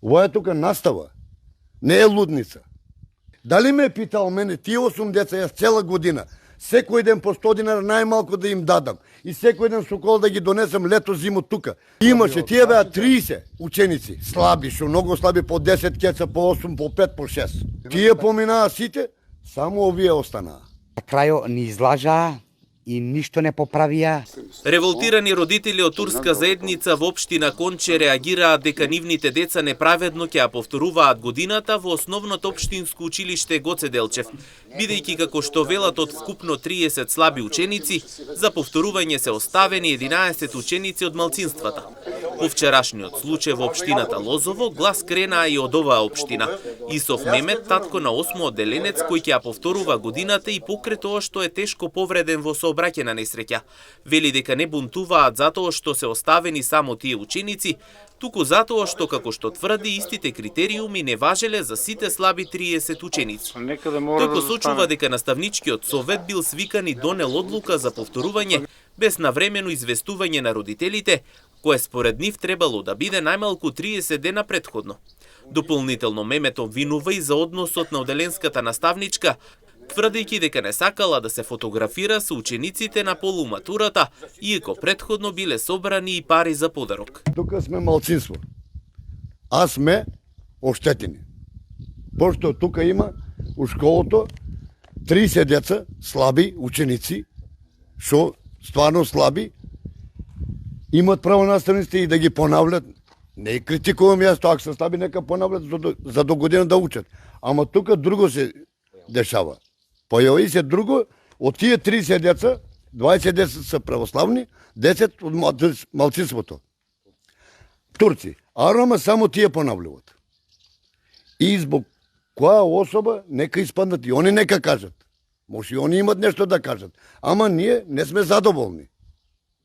Ова е тука настава, не е лудница. Дали ме питал мене, тие 8 деца, јас цела година, секој ден по 100 динара најмалку да им дадам и секој ден сокол да ги донесам лето зиму тука. Имаше, тие беа 30 ученици, слаби, шо многу слаби, по 10 кеца, по 8, по 5, по 6. Тие поминаа сите, само овие останаа. На крајо ни излажаа и ништо не поправија. Револтирани родители од турска заедница во општина Конче реагираат дека нивните деца неправедно ќе ја повторуваат годината во основното општинско училиште Гоце Делчев, бидејќи како што велат од вкупно 30 слаби ученици, за повторување се оставени 11 ученици од малцинствата. По вчерашниот случај во општината Лозово, глас кренаа и од оваа општина. Исов Мемет, татко на 8 одделенец кој ќе ја повторува годината и покрај тоа што е тешко повреден во сообраќајна несреќа. Вели дека не бунтуваат затоа што се оставени само тие ученици, туку затоа што, како што тврди, истите критериуми не важеле за сите слаби 30 ученици. Тој посочува дека наставничкиот совет бил свикан и донел одлука за повторување без навремено известување на родителите, кое според нив требало да биде најмалку 30 дена претходно. Дополнително Мемет обвинува и за односот на одделенската наставничка, тврдејќи дека не сакала да се фотографира со учениците на полуматурата, иако претходно биле собрани и пари за подарок. Тука сме малцинство, а сме оштетени. Пошто тука има у школото 30 деца, слаби ученици, што стварно слаби, имат право наставниците и да ги понавлят. Не критикувам јас тоа, ако се слаби, нека понавлят за до година да учат. Ама тука друго се дешава. Појави се друго, од тие 30 деца, 20 деца се православни, 10 од малцинството. Турци. А Рома само тие понавljуват. И због која особа нека испаднат и они нека кажат. Може и они имат нешто да кажат. Ама ние не сме задоволни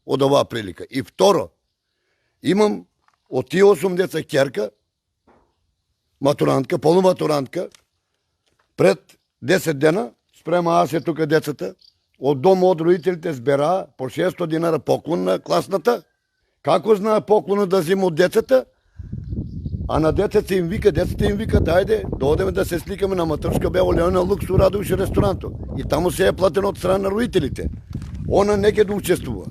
од оваа прилика. И второ, имам од тие 8 деца ќерка, матурантка, полуматурантка, пред 10 дена, спремаа се тука децата, од дома од родителите збераа по 600 динара поклон на класната. Како знае поклонот да зима од децата? А на децата им викаат, ајде, да одеме да се сликаме на Матушка Бео Леона Луксу Радовише ресторанто. И таму се е платено од страна на родителите. Она не ќе да учествува.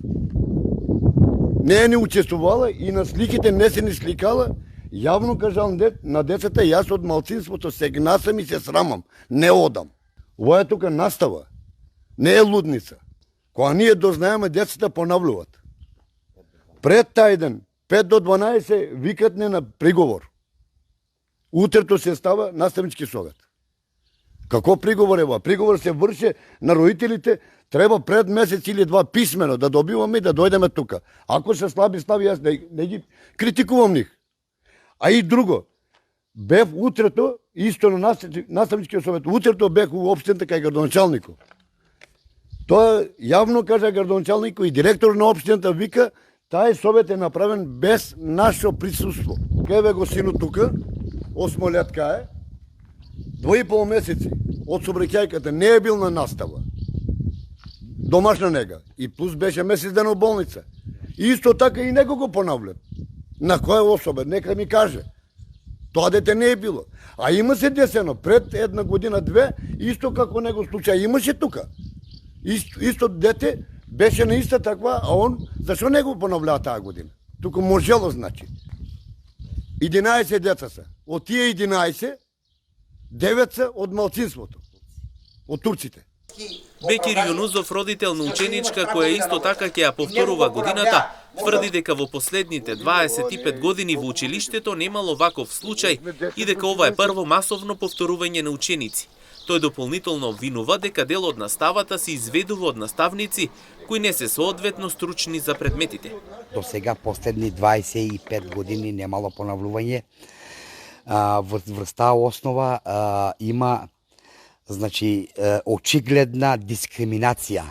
Не е ни учествувала и на сликите не се ни сликала. Јавно кажал на децата, јас од малцинството се гнасам и се срамам. Не одам. Ова е тука настава, не е лудница. Кога ние дознаеме, децата понавljуват. Пред тај ден, 5 до 12, викат не на приговор. Утрето се става наставнички совет. Како приговор е ова? Приговор се врши на родителите, треба пред месец или два писмено да добиваме и да дојдеме тука. Ако се слаби, јас не ги критикувам нив. А и друго, бев утрето, исто на наставничкиот совет, утрето бех у општината кај градоначалникот. Тоа јавно кажа градоначалникот и директор на општината вика, тај совет е направен без наше присуство. Кеве го синот тука, 8 летка е, 2,5 месеци од собраќајката не е бил на настава. Домашна нега. И плюс беше месец ден во болница. И исто така и него го понавljат. На која особа? Нека ми каже. Тоа дете не е било. А има се десено пред една година, две, исто како него случај имаше тука. Исто дете беше на иста таква, а он зашо не го понављава таа година? Тука можело, значи. 11 деца се. Од тие 11, 9 се од малцинството. Од турците. Бекир Јунузов, родител на ученичка која исто така ќе ја повторува годината, тврди дека во последните 25 години во училиштето немало ваков случај и дека ова е прво масовно повторување на ученици. Тој дополнително обвинува дека дел од наставата се изведува од наставници кои не се соодветно стручни за предметите. До сега последни 25 години немало понавljување. Врз таа основа има очигледна дискриминација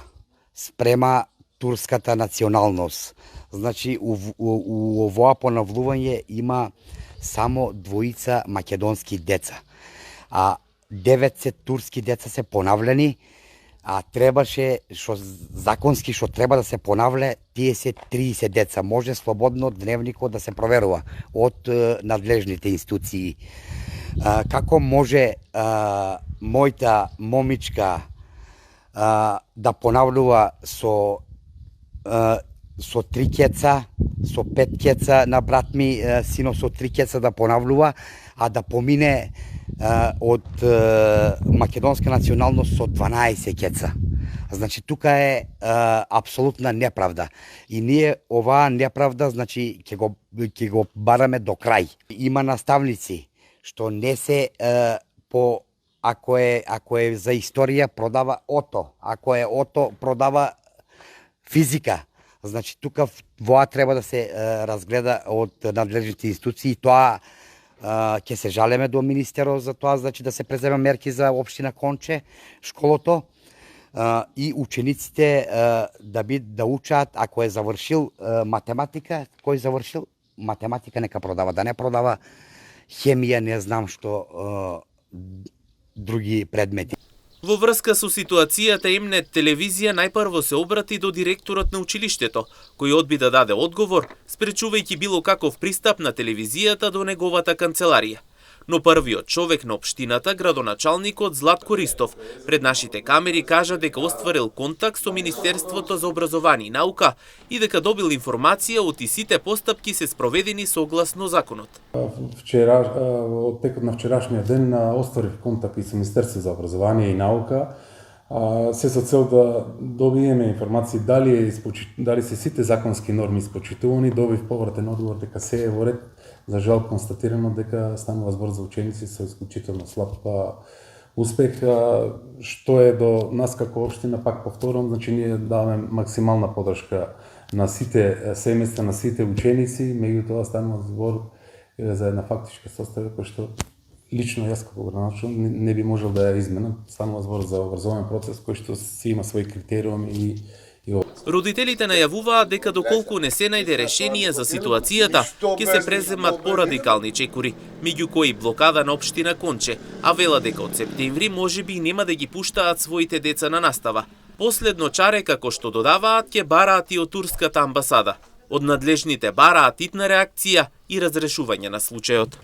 спрема турската националност. У овоа понавljување има само двојца македонски деца. А 9 турски деца се понавljани, А требаше, законски што треба да се понавле, тие се 30 деца. Може слободно дневникот да се проверува од надлежните институции. Како може мојта момичка да понавлува со 3 кеца, со 5 кеца на брат ми, сино со 3 кеца да понавлува, а да помине од македонска националност со 12 кеца. Значи, тука е апсолутна неправда. И ние оваа неправда, значи, ќе го бараме до крај. Има наставници што не се по ако е за историја продава ото, ако е ото продава физика. Значи, тука воа треба да се разгледа од надлежните институции. Тоа ќе се жалеме до министерот за тоа, значи да се преземе мерки за општина Конче, школото и учениците да учат, ако е завршил математика, кој завршил математика нека продава, да не продава хемија, не знам што други предмети. Во врска со ситуацијата Емнет телевизија најпрво се обрати до директорот на училиштето, кој одби да даде одговор, спречувајќи било каков пристап на телевизијата до неговата канцеларија. Но првиот човек на општината, градоначалникот Златко Ристов, пред нашите камери кажа дека остварил контакт со Министерството за образование и наука и дека добил информација од сите постапки се спроведени согласно законот. Од текот на вчерашниот ден остварив контакт и со Министерството за образование и наука, се со цел да добиеме информации дали се сите законски норми испочитувани. Добив повратен одговор дека се е во ред. За жал констатирано дека станува збор за ученици со исклучително слаб успех, што е до нас како општина, пак повторам, значи ние даваме максимална подршка на сите семејства, на сите ученици, меѓутоа станува збор за една фактичка состојба која што лично јас како градоначалник не би можел да ја изменам. Станува збор за образовен процес кој што си има своји критериуми и Родителите најавуваат дека доколку не се најде решение за ситуацијата, ќе се преземат порадикални чекори, меѓу кои блокада на општина Конче, а вела дека од септември можеби нема да ги пуштаат своите деца на настава. Последно чаре, како што додаваат, ќе бараат и од турската амбасада. Од надлежните бараат итна реакција и разрешување на случајот.